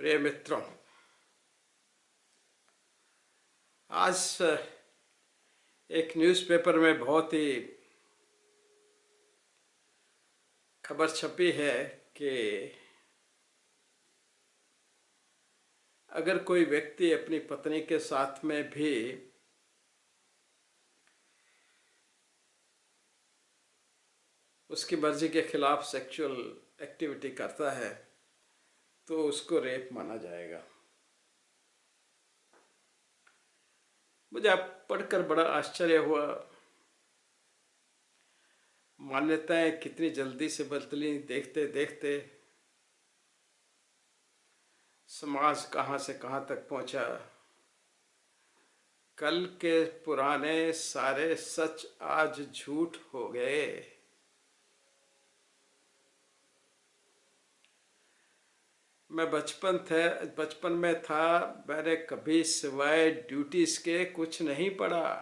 प्रिय मित्रों, आज एक न्यूज़पेपर में बहुत ही खबर छपी है कि अगर कोई व्यक्ति अपनी पत्नी के साथ में भी उसकी मर्जी के खिलाफ सेक्सुअल एक्टिविटी करता है तो उसको रेप माना जाएगा। मुझे आप पढ़कर बड़ा आश्चर्य हुआ। मान्यताएं कितनी जल्दी से बदली, देखते देखते समाज कहाँ से कहाँ तक पहुंचा। कल के पुराने सारे सच आज झूठ हो गए। मैं बचपन में था, मैंने कभी सिवाय ड्यूटीज के कुछ नहीं पढ़ा।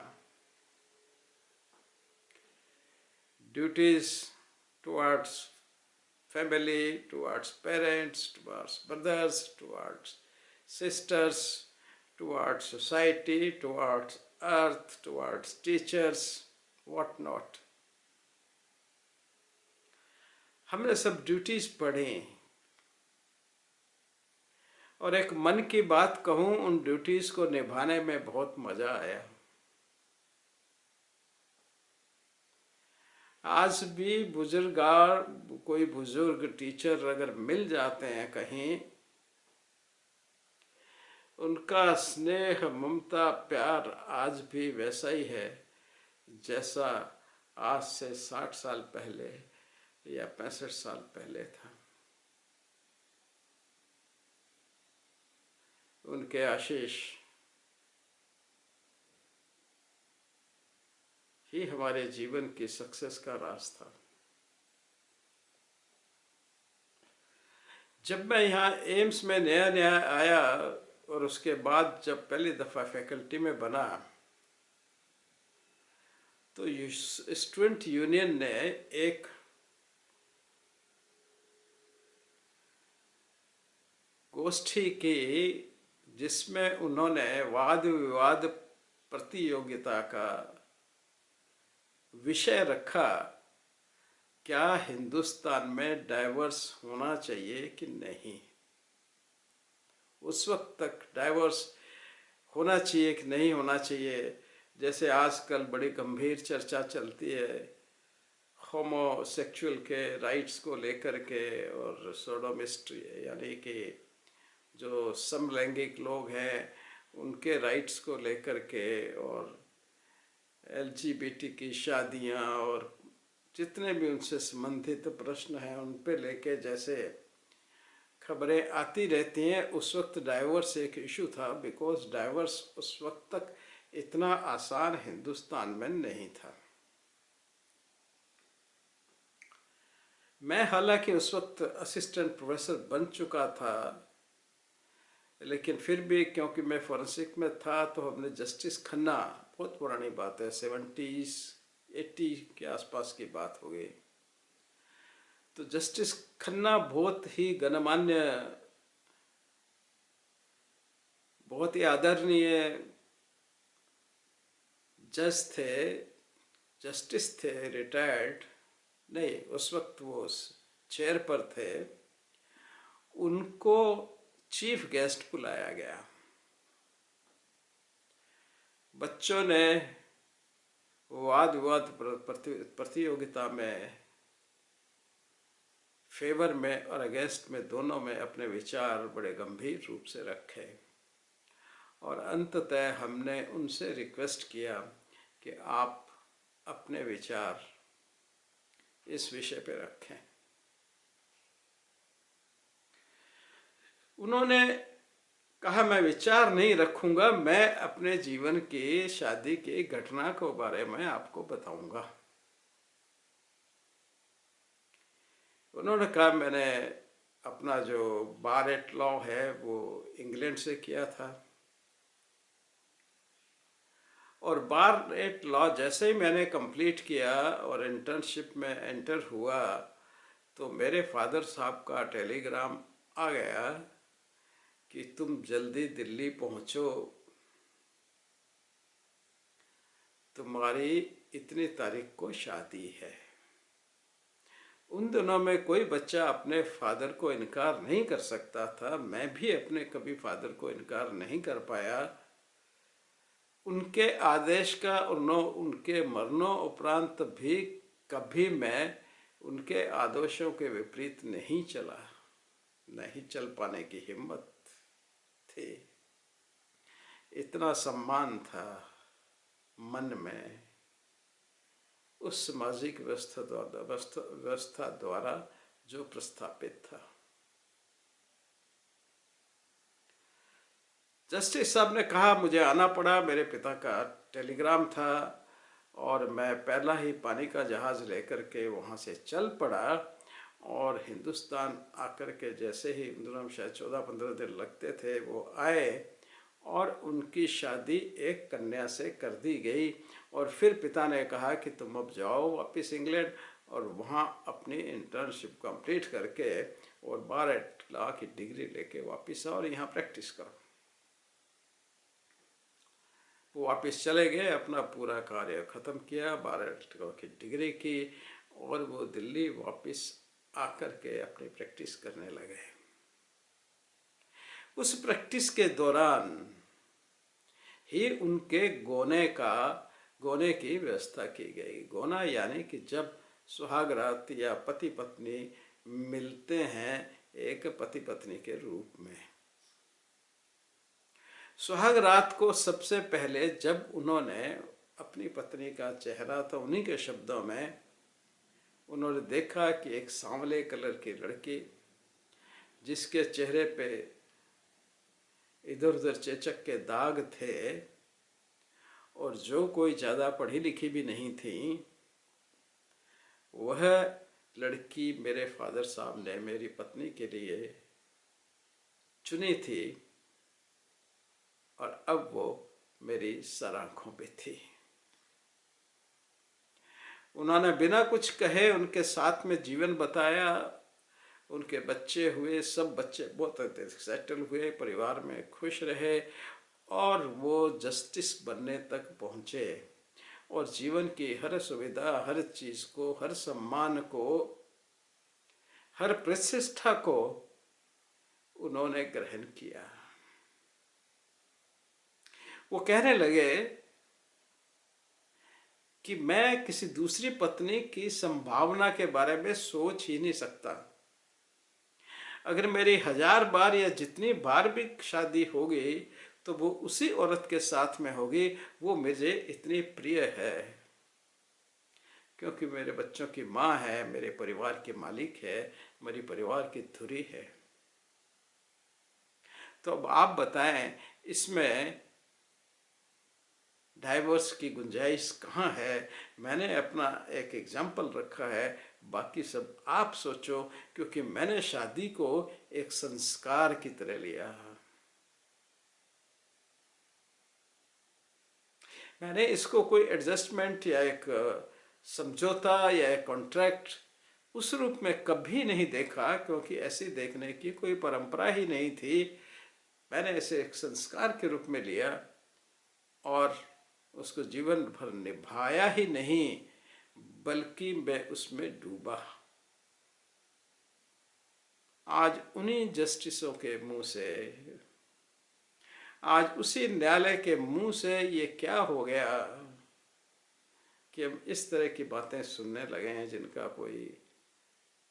Duties towards family, towards parents, towards brothers, towards sisters, towards society, towards earth, towards teachers, what not. हमने सब ड्यूटीज पढ़ी और एक मन की बात कहूं, उन ड्यूटीज को निभाने में बहुत मजा आया। आज भी कोई बुजुर्ग टीचर अगर मिल जाते हैं कहीं, उनका स्नेह, ममता, प्यार आज भी वैसा ही है जैसा आज से 60 साल पहले या 65 साल पहले था। उनके आशीष ही हमारे जीवन की सक्सेस का राज था। जब मैं यहाँ एम्स में नया नया आया और उसके बाद जब पहली दफ़ा फैकल्टी में बना, तो स्टूडेंट यूनियन ने एक गोष्ठी की जिसमें उन्होंने वाद विवाद प्रतियोगिता का विषय रखा, क्या हिंदुस्तान में डाइवर्स होना चाहिए कि नहीं। उस वक्त तक डाइवर्स होना चाहिए कि नहीं होना चाहिए, जैसे आजकल बड़ी गंभीर चर्चा चलती है होमोसेक्सुअल के राइट्स को लेकर के, और सोडोमिस्ट यानी कि जो समलैंगिक लोग हैं उनके राइट्स को लेकर के, और LGBT की शादियां और जितने भी उनसे संबंधित प्रश्न हैं उन पे लेके जैसे खबरें आती रहती हैं। उस वक्त डाइवर्स एक इशू था, बिकॉज डाइवर्स उस वक्त तक इतना आसान हिंदुस्तान में नहीं था। मैं हालांकि उस वक्त असिस्टेंट प्रोफेसर बन चुका था, लेकिन फिर भी क्योंकि मैं फॉरेंसिक में था तो हमने जस्टिस खन्ना, बहुत पुरानी बात है, 70s 80 के आसपास की बात हो गई, तो जस्टिस खन्ना बहुत ही गणमान्य, बहुत ही आदरणीय जज थे, जस्टिस थे, रिटायर्ड नहीं, उस वक्त वो चेयर पर थे। उनको चीफ गेस्ट बुलाया गया। बच्चों ने वाद विवाद प्रतियोगिता में फेवर में और अगेंस्ट में दोनों में अपने विचार बड़े गंभीर रूप से रखे, और अंततः हमने उनसे रिक्वेस्ट किया कि आप अपने विचार इस विषय पे रखें। उन्होंने कहा, मैं विचार नहीं रखूंगा, मैं अपने जीवन की शादी की घटना के बारे में आपको बताऊंगा। उन्होंने कहा, मैंने अपना जो बार एट लॉ है वो इंग्लैंड से किया था, और बार एट लॉ जैसे ही मैंने कंप्लीट किया और इंटर्नशिप में एंटर हुआ तो मेरे फादर साहब का टेलीग्राम आ गया कि तुम जल्दी दिल्ली पहुंचो, तुम्हारी इतनी तारीख को शादी है। उन दिनों में कोई बच्चा अपने फादर को इनकार नहीं कर सकता था। मैं भी अपने कभी फादर को इनकार नहीं कर पाया। उनके आदेश का उनके मरणों उपरांत भी कभी मैं उनके आदेशों के विपरीत नहीं चला, नहीं चल पाने की हिम्मत थी। इतना सम्मान था मन में उस सामाजिक व्यवस्था द्वारा जो प्रस्थापित था। जस्टिस साहब ने कहा मुझे आना पड़ा। मेरे पिता का टेलीग्राम था और मैं पहला ही पानी का जहाज़ लेकर के वहाँ से चल पड़ा। और हिंदुस्तान आकर के जैसे ही इंदिरा शायद 14-15 दिन लगते थे, वो आए और उनकी शादी एक कन्या से कर दी गई। और फिर पिता ने कहा कि तुम अब जाओ वापस इंग्लैंड और वहाँ अपनी इंटर्नशिप कंप्लीट करके और बार लॉ की डिग्री लेके वापस आओ और यहाँ प्रैक्टिस करो। वो वापस चले गए, अपना पूरा कार्य ख़त्म किया, 12 की डिग्री की और वो दिल्ली वापस आकर के अपनी प्रैक्टिस करने लगे। उस प्रैक्टिस के दौरान ही उनके गोने की व्यवस्था की गई। गोना यानी कि जब सुहागरात या पति पत्नी मिलते हैं एक पति पत्नी के रूप में। सुहागरात को सबसे पहले जब उन्होंने अपनी पत्नी का चेहरा, तो उन्हीं के शब्दों में उन्होंने देखा कि एक सांवले कलर की लड़की जिसके चेहरे पे इधर उधर चेचक के दाग थे और जो कोई ज़्यादा पढ़ी लिखी भी नहीं थी, वह लड़की मेरे फादर साहब ने मेरी पत्नी के लिए चुनी थी और अब वो मेरी सर आँखों पे थी। उन्होंने बिना कुछ कहे उनके साथ में जीवन बताया। उनके बच्चे हुए, सब बच्चे बहुत सेटल हुए, परिवार में खुश रहे और वो जस्टिस बनने तक पहुँचे और जीवन की हर सुविधा, हर चीज़ को, हर सम्मान को, हर प्रतिष्ठा को उन्होंने ग्रहण किया। वो कहने लगे कि मैं किसी दूसरी पत्नी की संभावना के बारे में सोच ही नहीं सकता। अगर मेरी 1000 बार या जितनी बार भी शादी होगी तो वो उसी औरत के साथ में होगी। वो मुझे इतनी प्रिय है क्योंकि मेरे बच्चों की माँ है, मेरे परिवार की मालिक है, मेरी परिवार की धुरी है। तो अब आप बताएं इसमें डाइवोर्स की गुंजाइश कहाँ है? मैंने अपना एक एग्जाम्पल रखा है, बाकी सब आप सोचो, क्योंकि मैंने शादी को एक संस्कार की तरह लिया। मैंने इसको कोई एडजस्टमेंट या एक समझौता या एक कॉन्ट्रैक्ट उस रूप में कभी नहीं देखा, क्योंकि ऐसी देखने की कोई परंपरा ही नहीं थी। मैंने इसे एक संस्कार के रूप में लिया और उसको जीवन भर निभाया ही नहीं, बल्कि मैं उसमें डूबा। आज उन्हीं जस्टिसों के मुंह से, आज उसी न्यायालय के मुंह से ये क्या हो गया कि हम इस तरह की बातें सुनने लगे हैं जिनका कोई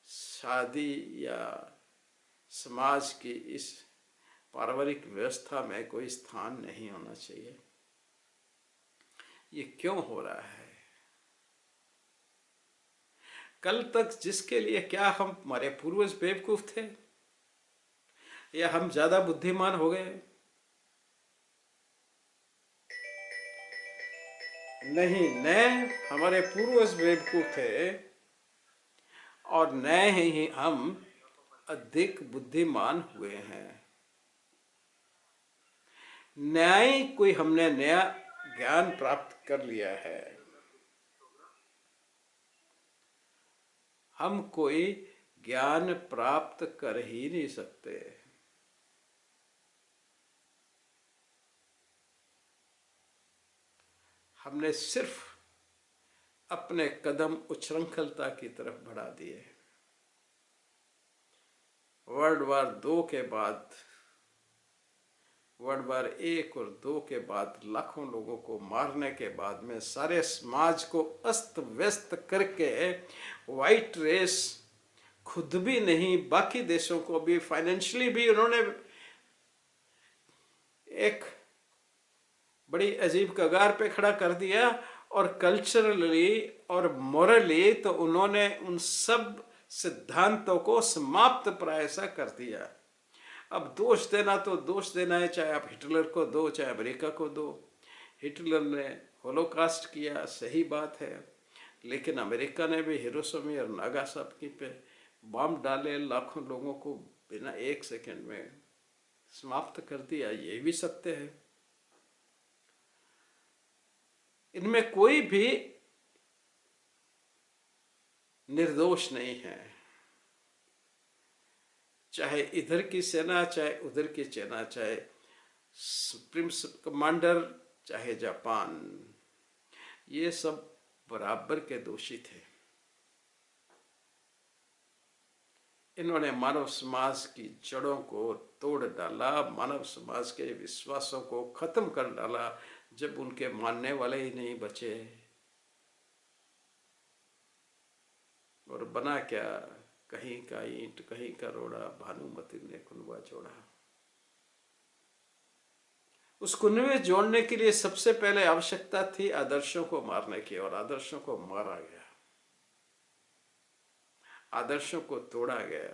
शादी या समाज की इस पारिवारिक व्यवस्था में कोई स्थान नहीं होना चाहिए। ये क्यों हो रहा है? कल तक जिसके लिए क्या हम, हमारे पूर्वज बेवकूफ थे या हम ज्यादा बुद्धिमान हो गए? नहीं, न हमारे पूर्वज बेवकूफ थे और न ही हम अधिक बुद्धिमान हुए हैं। न्याय कोई हमने नया ज्ञान प्राप्त कर लिया है, हम कोई ज्ञान प्राप्त कर ही नहीं सकते। हमने सिर्फ अपने कदम उच्छृंखलता की तरफ बढ़ा दिए। वर्ल्ड वार एक और दो के बाद लाखों लोगों को मारने के बाद में सारे समाज को अस्त व्यस्त करके व्हाइट रेस खुद भी नहीं, बाकी देशों को भी फाइनेंशियली भी उन्होंने एक बड़ी अजीब कगार पे खड़ा कर दिया, और कल्चरली और मोरली तो उन्होंने उन सब सिद्धांतों को समाप्त प्रायः कर दिया। अब दोष देना तो दोष देना है, चाहे आप हिटलर को दो, चाहे अमेरिका को दो। हिटलर ने होलोकास्ट किया, सही बात है, लेकिन अमेरिका ने भी हिरोशिमा और नागासाकी पे बम डाले, लाखों लोगों को बिना एक सेकंड में समाप्त कर दिया, ये भी सत्य है। इनमें कोई भी निर्दोष नहीं है, चाहे इधर की सेना, चाहे उधर की सेना, चाहे सुप्रीम कमांडर, चाहे जापान, ये सब बराबर के दोषी थे। इन्होंने मानव समाज की जड़ों को तोड़ डाला, मानव समाज के विश्वासों को खत्म कर डाला, जब उनके मानने वाले ही नहीं बचे। और बना क्या, कहीं का ईंट कहीं का रोड़ा, भानुमति ने कुनबा जोड़ा। उस कुनबे जोड़ने के लिए सबसे पहले आवश्यकता थी आदर्शों को मारने की, और आदर्शों को मारा गया, आदर्शों को तोड़ा गया,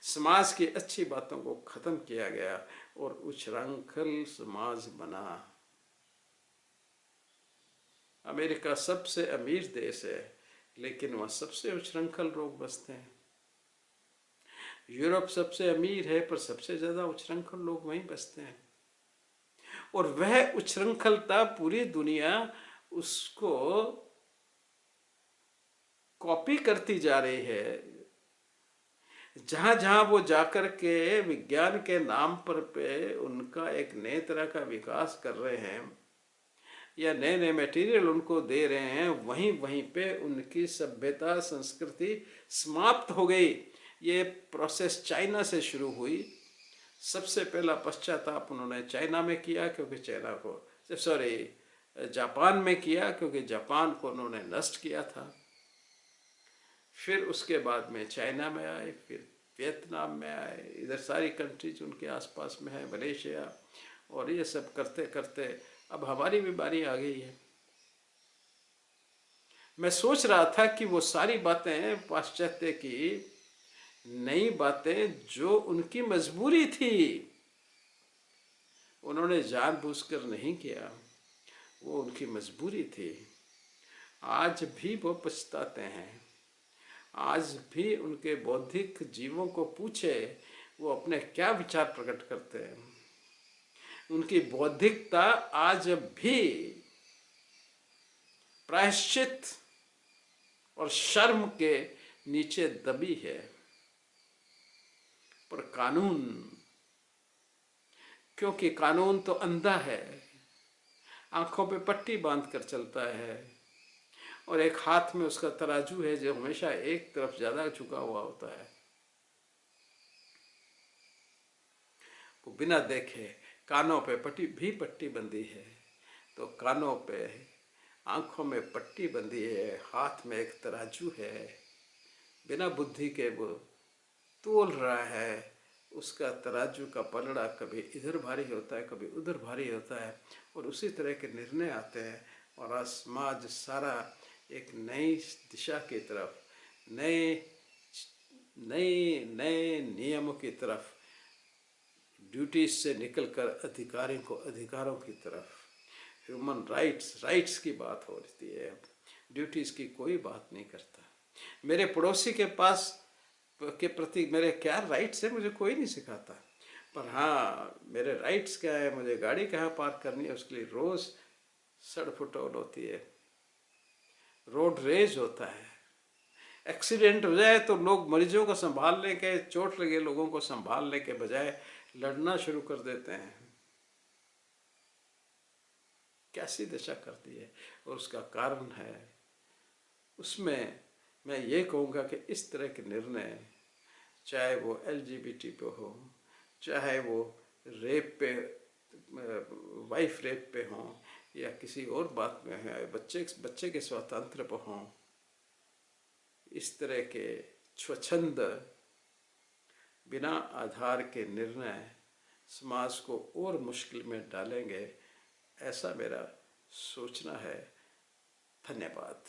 समाज की अच्छी बातों को खत्म किया गया और उच्छृंखल समाज बना। अमेरिका सबसे अमीर देश है, लेकिन वह सबसे उच्छृंखल लोग बसते हैं। यूरोप सबसे अमीर है, पर सबसे ज्यादा उच्छृंखल लोग वहीं बसते हैं, और वह उच्छृंखलता पूरी दुनिया उसको कॉपी करती जा रही है। जहां जहां वो जाकर के विज्ञान के नाम पर पे उनका एक नए तरह का विकास कर रहे हैं, या नए नए मटेरियल उनको दे रहे हैं, वहीं वहीं पे उनकी सभ्यता संस्कृति समाप्त हो गई। ये प्रोसेस चाइना से शुरू हुई। सबसे पहला पश्चाताप उन्होंने चाइना में किया, क्योंकि चाइना को जापान में किया, क्योंकि जापान को उन्होंने नष्ट किया था। फिर उसके बाद में चाइना में आए, फिर वियतनाम में आए, इधर सारी कंट्रीज उनके आसपास में है, मलेशिया, और ये सब करते करते अब हमारी भी बारी आ गई है। मैं सोच रहा था कि वो सारी बातें पाश्चात्य की नई बातें जो उनकी मजबूरी थी, उन्होंने जानबूझकर नहीं किया, वो उनकी मजबूरी थी। आज भी वो पछताते हैं। आज भी उनके बौद्धिक जीवों को पूछे वो अपने क्या विचार प्रकट करते हैं। उनकी बौद्धिकता आज भी प्रायश्चित और शर्म के नीचे दबी है। पर कानून, क्योंकि कानून तो अंधा है, आंखों पे पट्टी बांध कर चलता है, और एक हाथ में उसका तराजू है जो हमेशा एक तरफ ज्यादा झुका हुआ होता है। वो बिना देखे, कानों पे पट्टी बंधी है, तो कानों पे, आंखों में पट्टी बंधी है, हाथ में एक तराजू है, बिना बुद्धि के वो तोल रहा है। उसका तराजू का पलड़ा कभी इधर भारी होता है, कभी उधर भारी होता है, और उसी तरह के निर्णय आते हैं, और आज समाज सारा एक नई दिशा की तरफ, नए नियमों की तरफ, ड्यूटीज से निकलकर अधिकारों की तरफ, ह्यूमन राइट्स की बात हो रही है। ड्यूटीज की कोई बात नहीं करता। मेरे पड़ोसी के पास के प्रति मेरे क्या राइट्स है, मुझे कोई नहीं सिखाता, पर हाँ मेरे राइट्स क्या है, मुझे गाड़ी कहाँ पार्क करनी है उसके लिए रोज सड़फुटौल होती है, रोड रेज होता है। एक्सीडेंट हो जाए तो लोग मरीजों को संभालने के, चोट लगे लोगों को संभालने के बजाय लड़ना शुरू कर देते हैं। कैसी दशा करती है और उसका कारण है, उसमें मैं ये कहूँगा कि इस तरह के निर्णय, चाहे वो LGBT पे हो, चाहे वो रेप पे, वाइफ रेप पे हों, या किसी और बात में है, बच्चे के स्वातंत्र पर हों, इस तरह के स्वच्छंद बिना आधार के निर्णय समाज को और मुश्किल में डालेंगे, ऐसा मेरा सोचना है। धन्यवाद।